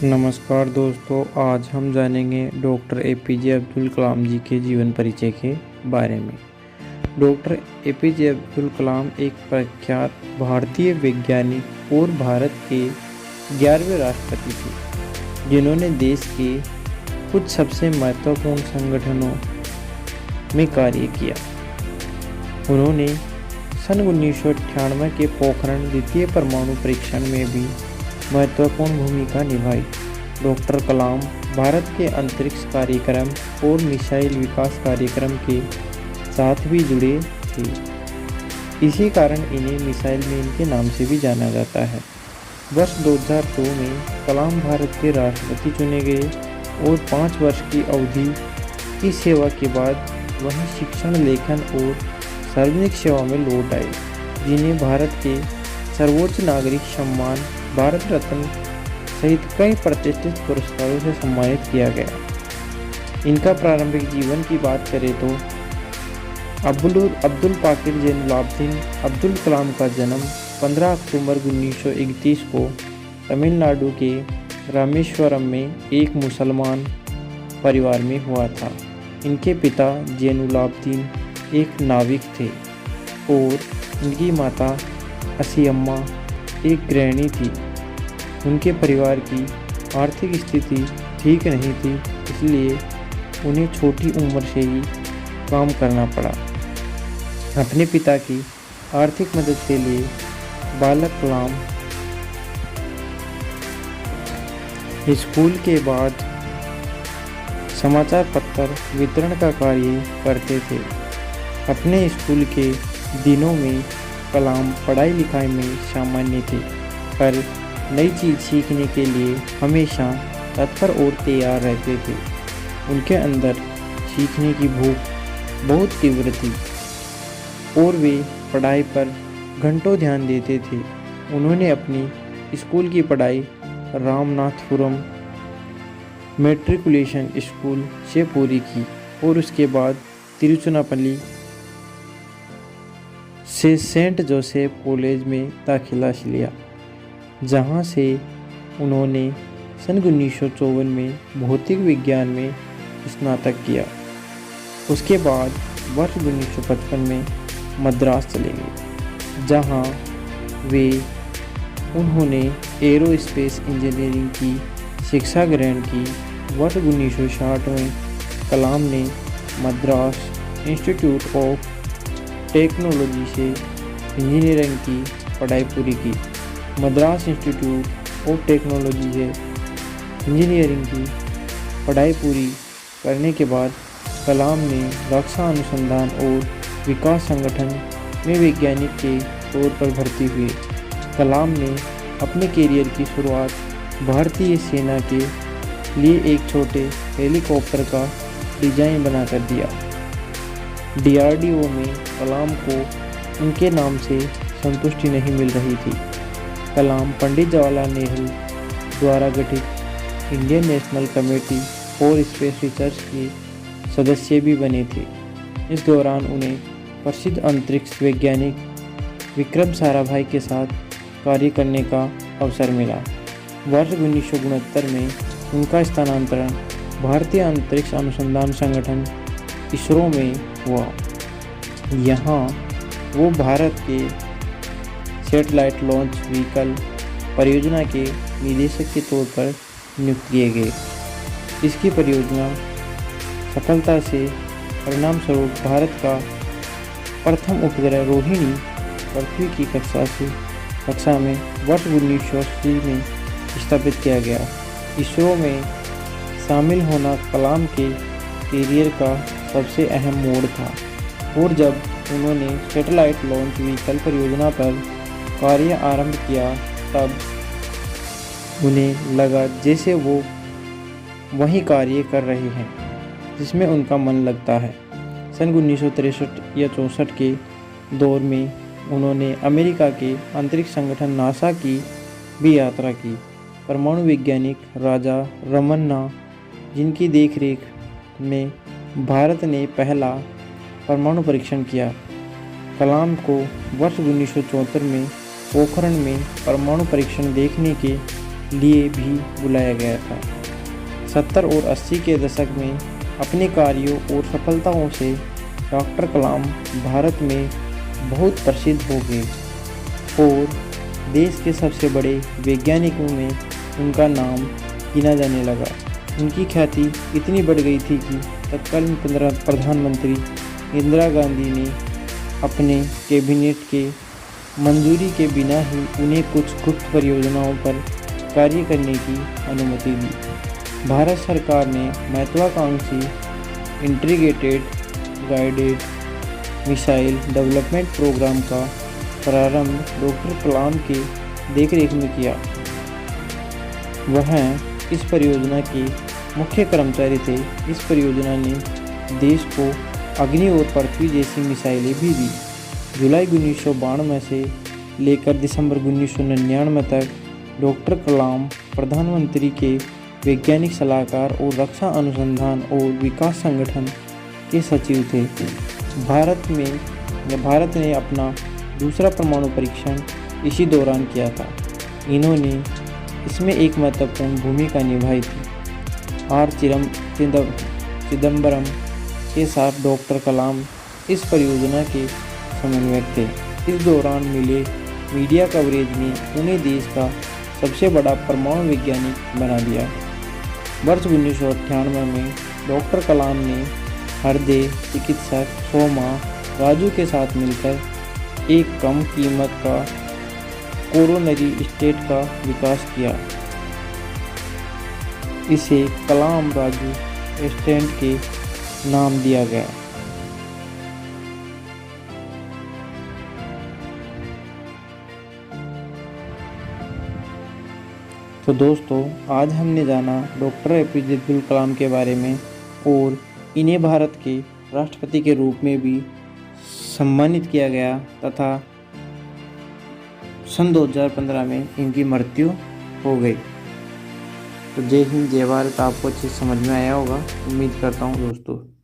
नमस्कार दोस्तों, आज हम जानेंगे डॉक्टर एपीजे अब्दुल कलाम जी के जीवन परिचय के बारे में। डॉक्टर एपीजे अब्दुल कलाम एक प्रख्यात भारतीय वैज्ञानिक और भारत के 11वें राष्ट्रपति थे, जिन्होंने देश के कुछ सबसे महत्वपूर्ण संगठनों में कार्य किया। उन्होंने सन 1998 के पोखरण द्वितीय परमाणु परीक्षण में भी महत्वपूर्ण भूमिका निभाई। डॉक्टर कलाम भारत के अंतरिक्ष कार्यक्रम और मिसाइल विकास कार्यक्रम के साथ भी जुड़े थे। इसी कारण इन्हें मिसाइल मैन के नाम से भी जाना जाता है। वर्ष 2002 में कलाम भारत के राष्ट्रपति चुने गए और 5 वर्ष की अवधि की सेवा के बाद वह शिक्षण, लेखन और सार्वजनिक सेवा में लौट आए, जिन्हें भारत के सर्वोच्च नागरिक सम्मान भारत रत्न सहित कई प्रतिष्ठित पुरस्कारों से सम्मानित किया गया। इनका प्रारंभिक जीवन की बात करें तो अब्दुल पाकिर जैनुलाब्दीन अब्दुल कलाम का जन्म 15 अक्टूबर 1931 को तमिलनाडु के रामेश्वरम में एक मुसलमान परिवार में हुआ था। इनके पिता जैनुलाब्दीन एक नाविक थे और इनकी माता असीअम्मा एक गृहिणी थी। उनके परिवार की आर्थिक स्थिति ठीक नहीं थी, इसलिए उन्हें छोटी उम्र से ही काम करना पड़ा। अपने पिता की आर्थिक मदद के लिए बालक कलाम स्कूल के बाद समाचार पत्र वितरण का कार्य करते थे। अपने स्कूल के दिनों में कलाम पढ़ाई लिखाई में सामान्य थे, पर नई चीज़ सीखने के लिए हमेशा तत्पर और तैयार रहते थे। उनके अंदर सीखने की भूख बहुत तीव्र थी और वे पढ़ाई पर घंटों ध्यान देते थे। उन्होंने अपनी स्कूल की पढ़ाई रामनाथपुरम मैट्रिकुलेशन स्कूल से पूरी की और उसके बाद तिरुचिरापल्ली से सेंट जोसेफ कॉलेज में दाखिला लिया, जहां से उन्होंने सन 1954 में भौतिक विज्ञान में स्नातक किया। उसके बाद वर्ष 1955 में मद्रास चले गए, जहां उन्होंने एरोस्पेस इंजीनियरिंग की शिक्षा ग्रहण की। वर्ष 1960 में कलाम ने मद्रास इंस्टीट्यूट ऑफ टेक्नोलॉजी से इंजीनियरिंग की पढ़ाई पूरी की। मद्रास इंस्टीट्यूट ऑफ टेक्नोलॉजी से इंजीनियरिंग की पढ़ाई पूरी करने के बाद कलाम ने रक्षा अनुसंधान और विकास संगठन में वैज्ञानिक के तौर पर भर्ती हुए। कलाम ने अपने कैरियर की शुरुआत भारतीय सेना के लिए एक छोटे हेलीकॉप्टर का डिजाइन बनाकर दिया। डीआरडीओ में कलाम को उनके नाम से संतुष्टि नहीं मिल रही थी। कलाम पंडित जवाहरलाल नेहरू द्वारा गठित Indian national committee for space research के सदस्य भी बने थे। इस दौरान उन्हें प्रसिद्ध अंतरिक्ष वैज्ञानिक विक्रम साराभाई के साथ कार्य करने का अवसर मिला। वर्ष 1969 में उनका स्थानांतरण भारतीय अंतरिक्ष अनुसंधान संगठन इसरो में हुआ। यहाँ वो भारत के सैटेलाइट लॉन्च व्हीकल परियोजना के निदेशक के तौर पर नियुक्त किए गए। इसकी परियोजना सफलता से परिणामस्वरूप भारत का प्रथम उपग्रह रोहिणी पृथ्वी की कक्षा में वर्ष 1980 में स्थापित किया गया। इसरो में शामिल होना कलाम के कैरियर का सबसे अहम मोड़ था और जब उन्होंने सैटेलाइट लॉन्च व्हीकल परियोजना पर कार्य आरंभ किया, तब उन्हें लगा जैसे वो वही कार्य कर रहे हैं जिसमें उनका मन लगता है। सन 1963 या 64 के दौर में उन्होंने अमेरिका के अंतरिक्ष संगठन नासा की भी यात्रा की। परमाणु वैज्ञानिक राजा रमन्ना, जिनकी देखरेख में भारत ने पहला परमाणु परीक्षण किया, कलाम को वर्ष 1974 में पोखरण में परमाणु परीक्षण देखने के लिए भी बुलाया गया था। 70 और 80 के दशक में अपने कार्यों और सफलताओं से डॉक्टर कलाम भारत में बहुत प्रसिद्ध हो गए और देश के सबसे बड़े वैज्ञानिकों में उनका नाम गिना जाने लगा। उनकी ख्याति इतनी बढ़ गई थी कि तत्कालीन प्रधानमंत्री इंदिरा गांधी ने अपने कैबिनेट के मंजूरी के बिना ही उन्हें कुछ गुप्त परियोजनाओं पर कार्य करने की अनुमति दी। भारत सरकार ने महत्वाकांक्षी integrated guided missile development programme का प्रारंभ डॉक्टर कलाम के देखरेख में किया। वह इस परियोजना के मुख्य कर्मचारी थे। इस परियोजना ने देश को अग्नि और पृथ्वी जैसी मिसाइलें भी दी। जुलाई 1992 से लेकर दिसंबर 1999 तक डॉक्टर कलाम प्रधानमंत्री के वैज्ञानिक सलाहकार और रक्षा अनुसंधान और विकास संगठन के सचिव थे। भारत ने अपना दूसरा परमाणु परीक्षण इसी दौरान किया था। इन्होंने इसमें एक महत्वपूर्ण भूमिका निभाई थी। आर चिदम्बरम के साथ डॉक्टर कलाम इस परियोजना के समन्वयक थे। इस दौरान मिले मीडिया कवरेज ने उन्हें देश का सबसे बड़ा परमाणु वैज्ञानिक बना दिया। वर्ष 1998 में डॉक्टर कलाम ने हृदय चिकित्सक सोमा राजू के साथ मिलकर एक कम कीमत का कोरोनरी स्टेंट का विकास किया। इसे कलाम राजू स्टेंट के नाम दिया गया। तो दोस्तों, आज हमने जाना डॉक्टर APJ अब्दुल कलाम के बारे में और इन्हें भारत के राष्ट्रपति के रूप में भी सम्मानित किया गया तथा सन 2015 में इनकी मृत्यु हो गई। तो जय हिंद, जय भारत। आपको अच्छे समझ में आया होगा, उम्मीद करता हूँ दोस्तों।